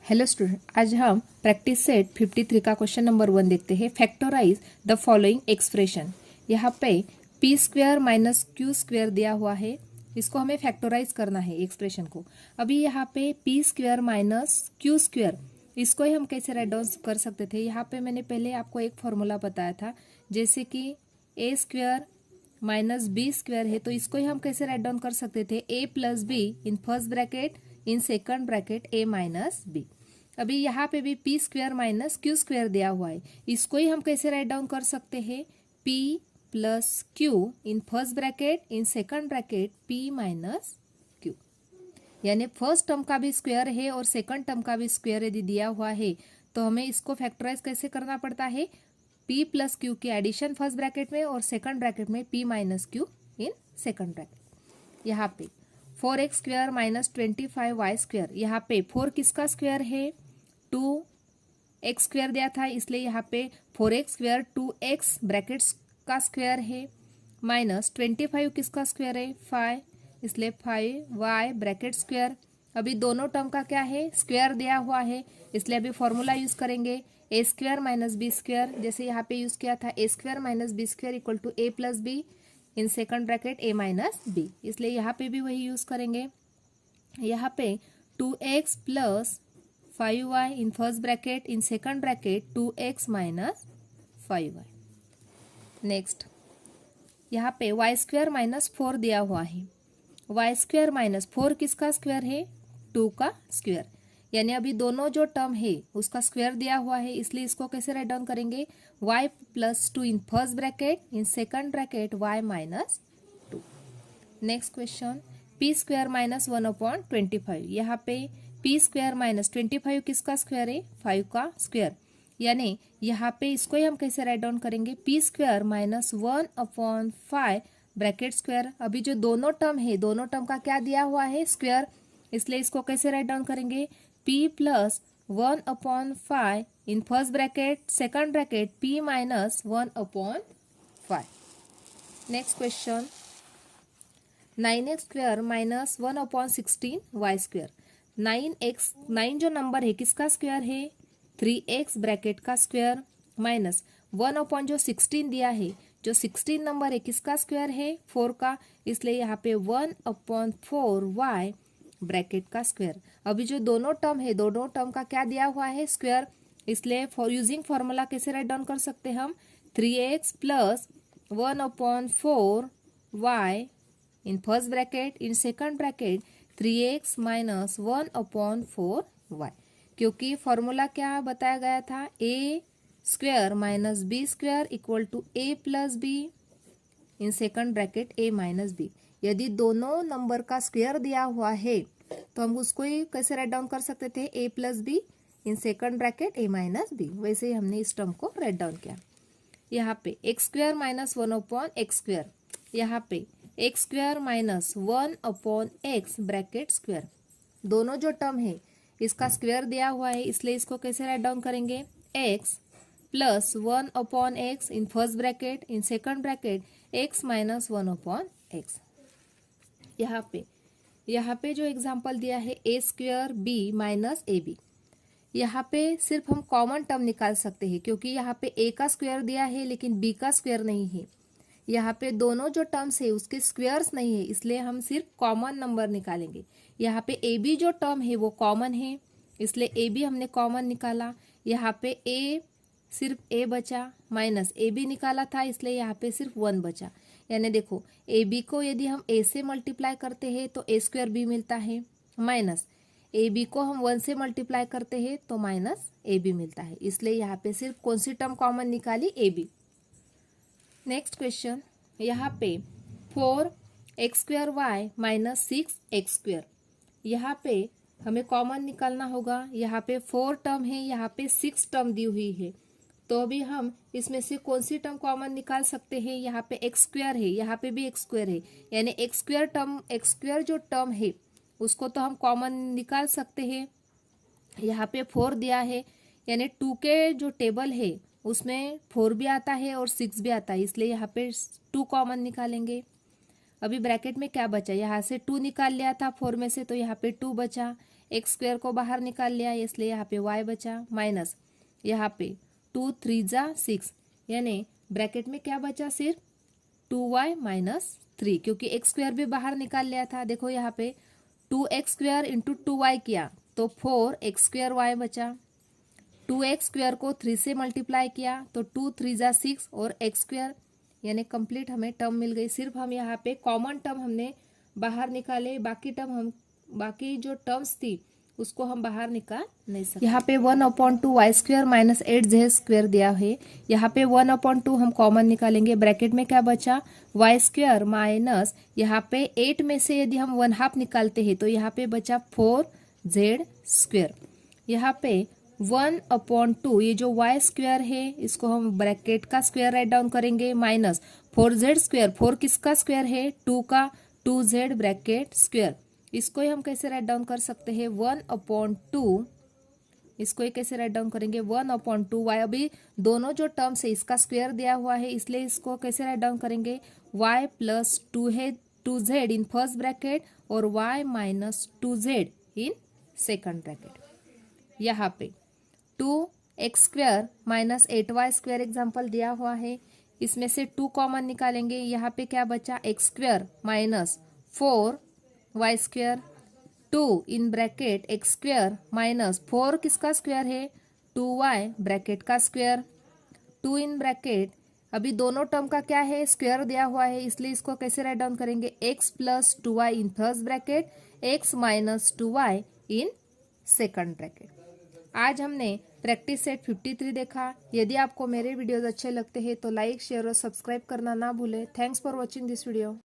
Hello student, आज हम practice set 53 का क्वेश्चन नंबर 1 देखते हैं। Factorise the following expression. यहाँ पे p square minus Q square दिया हुआ है, इसको हमें फैक्टराइज करना है एक्सप्रेशन को। अभी यहाँ पे p square minus Q square, इसको ही हम कैसे राइट डाउन कर सकते थे। यहाँ पे मैंने पहले आपको एक फॉर्मूला बताया था, जैसे कि ए स्क्वेयर माइनस बी स्क्वेयर है, तो इसको ही हम कैसे राइट डाउन कर सकते थे, A plus B in first bracket in second bracket A minus B. अभी यहाँ पे भी P square minus Q square दिया हुआ है, इसको ही हम कैसे राइट डाउन कर सकते हैं, P plus Q in first bracket in second bracket P minus Q. यानी फर्स्ट टर्म का भी स्क्वायर है और सेकंड टर्म का भी स्क्वायर यदि दिया हुआ है तो हमें इसको फैक्टराइज कैसे करना पड़ता है, p प्लस क्यू की एडिशन फर्स्ट ब्रैकेट में और सेकंड ब्रैकेट में p minus Q in second bracket. यहाँ पे 4x square minus 25y square, यहाँ पे 4 किसका स्क्वायर है, 2x स्क्वायर दिया था, इसलिए यहाँ पे 4x स्क्वायर 2x ब्रैकेट्स का स्क्वायर है, माइनस 25 किसका स्क्वायर है, 5, इसलिए 5y ब्रैकेट स्क्वायर। अभी दोनों टर्म का क्या है, स्क्वायर दिया हुआ है, इसलिए अभी फॉर्मूला यूज करेंगे A square minus B square, जैसे यहाँ पे यूज किया था A square minus B square equal to A plus B in second bracket A minus B, इसलिए यहाँ पे भी वही यूज करेंगे। यहाँ पे 2x plus 5y in first bracket in second bracket 2x minus 5y। Next यहाँ पे y स्क्वायर माइनस 4 दिया हुआ है, y स्क्वायर माइनस 4 किसका स्क्वायर है, 2 का स्क्वायर। यानी अभी दोनों जो टर्म है उसका स्क्वायर दिया हुआ है, इसलिए इसको कैसे राइट डाउन करेंगे, y plus 2 in first bracket in second bracket y minus 2। Next question, P square minus 1/25, यहाँ पे पी स्क्वायर माइनस 25 किसका स्क्वायर है, 5 का स्क्वायर। यानी यहाँ पे इसको ही हम कैसे राइट डाउन करेंगे, P square minus 1/5 bracket square. अभी जो दोनों टर्म है, दोनों टर्म का क्या दिया हुआ है, स्क्वायर, इसलिए इसको कैसे राइट डाउन करेंगे, p प्लस 1/5 इन first bracket second bracket p minus 1/5। Next question, 9x square minus 1/16 y square. 9 जो नंबर है किसका स्क्वायर है, 3x ब्रैकेट का स्क्वायर माइनस 1/16 दिया है, जो 16 नंबर है किसका स्क्वायर है, 4 का, इसलिए यहाँ पे 1/4y ब्रैकेट का स्क्वायर। अभी जो दोनों टर्म है, दोनों टर्म का क्या दिया हुआ है, स्क्वायर, इसलिए फॉर यूजिंग फॉर्मूला कैसे राइट डाउन कर सकते हैं हम, 3x plus 1/4y in first bracket in second bracket 3x minus 1/4y, क्योंकि फॉर्मूला क्या बताया गया था, a square minus B square equal to a plus B in second bracket a minus b. यदि दोनों नंबर का स्क्वायर दिया हुआ है तो हम उसको ही कैसे राइट डाउन कर सकते थे, a plus B in second bracket a minus b, वैसे ही हमने इस टर्म को राइट डाउन किया। यहाँ पे x square minus 1/x square, यहाँ पे x square minus 1/x bracket square. दोनों जो टर्म है इसका स्क्वायर दिया हुआ है, इसलिए इसको कैसे राइट डाउन करेंगे, x plus 1/x in first bracket in second bracket x minus 1/x। यहाँ पे जो एग्जाम्पल दिया है A square B minus A B, यहाँ पे सिर्फ हम कॉमन टर्म निकाल सकते हैं, क्योंकि यहाँ पे ए का स्क्वायर दिया है लेकिन बी का स्क्वायर नहीं है। यहाँ पे दोनों जो टर्म्स है उसके स्क्वायर्स नहीं है, इसलिए हम सिर्फ कॉमन नंबर निकालेंगे। यहाँ पे ए बी जो टर्म है वो कॉमन है, इसलिए ए बी हमने कॉमन निकाला। यहाँ पे ए सिर्फ ए बचा, माइनस ए बी निकाला था, इसलिए यहाँ पे सिर्फ 1 बचा। यानी देखो, ए बी को यदि हम ए से मल्टीप्लाई करते हैं तो ए स्क्वायर बी मिलता है, माइनस ए बी को हम 1 से मल्टीप्लाई करते हैं तो माइनस ए बी मिलता है, इसलिए यहाँ पे सिर्फ कौन सी टर्म कॉमन निकाली, ए बी। नेक्स्ट क्वेश्चन, यहाँ पे 4x square Y minus 6x square, यहाँ पे हमें कॉमन निकालना होगा। यहाँ पे 4 टर्म है, यहाँ पे 6 टर्म दी हुई है, तो अभी हम इसमें से कौन सी टर्म कॉमन निकाल सकते हैं, यहाँ पे एक्स स्क्वायर है, यहाँ पे भी एक्स स्क्वायर है, यानी एक्स स्क्वायर जो टर्म है उसको तो हम कॉमन निकाल सकते हैं। यहाँ पे 4 दिया है, यानी 2 के जो टेबल है उसमें 4 भी आता है और 6 भी आता है, इसलिए यहाँ पे 2 कॉमन निकालेंगे। अभी ब्रैकेट में क्या बचा, यहाँ से 2 निकाल लिया था 4 में से, तो यहाँ पे 2 बचा। एक्स स्क्वायर को बाहर निकाल लिया इसलिए यहाँ पे y बचा, माइनस यहाँ पे 2 3 जा 6, यानी ब्रैकेट में क्या बचा, सिर्फ 2y माइनस 3, क्योंकि एक्स स्क्वायर भी बाहर निकाल लिया था। देखो यहाँ पे 2x स्क्वायर इंटू 2y किया तो 4x स्क्वायर y बचा, 2x स्क्वायर को 3 से मल्टीप्लाई किया तो 2 3 जा 6 और x स्क्वायर, यानी कंप्लीट हमें टर्म मिल गई। सिर्फ हम यहाँ पे कॉमन टर्म हमने बाहर निकाले, बाकी जो टर्म्स थी उसको हम बाहर निकाल नहीं सकते। यहाँ पे 1/2 Y square minus 8z square दिया है, यहाँ पे 1/2 हम कॉमन निकालेंगे, ब्रैकेट में क्या बचा, वाई स्क्वायर माइनस यहाँ पे 8 में से यदि हम 1/2 निकालते हैं तो यहाँ पे बचा 4z स्क्वायर। यहाँ पे 1/2 ये जो वाई स्क्वायर है इसको हम ब्रैकेट का स्क्वायर राइट डाउन करेंगे, माइनस 4z स्क्वायर, 4 किसका स्क्वायर है, 2 का, 2z ब्रैकेट स्क्वायर। इसको ही हम कैसे राइट डाउन कर सकते हैं, 1/2, इसको ही कैसे राइट डाउन करेंगे, 1/2 वाई, अभी दोनों जो टर्म्स है इसका स्क्वायर दिया हुआ है इसलिए इसको कैसे राइट डाउन करेंगे, y प्लस 2z इन फर्स्ट ब्रैकेट और y माइनस 2z इन सेकंड ब्रैकेट। यहाँ पे 2x square minus 8y square example दिया हुआ है, इसमें से 2 कॉमन निकालेंगे, यहाँ पे क्या बचा, x square minus 4y square, 2 in bracket x square minus 4 किसका स्क्वायर है, 2y ब्रैकेट का स्क्वायर, 2 इन ब्रैकेट, अभी दोनों टर्म का क्या है, स्क्वायर दिया हुआ है इसलिए इसको कैसे राइट डाउन करेंगे, x प्लस 2y इन first bracket, x minus 2y इन सेकंड ब्रैकेट। आज हमने प्रैक्टिस सेट 53 देखा। यदि आपको मेरे वीडियोस अच्छे लगते हैं तो लाइक, शेयर और सब्सक्राइब करना ना भूलें। Thanks for watching this video.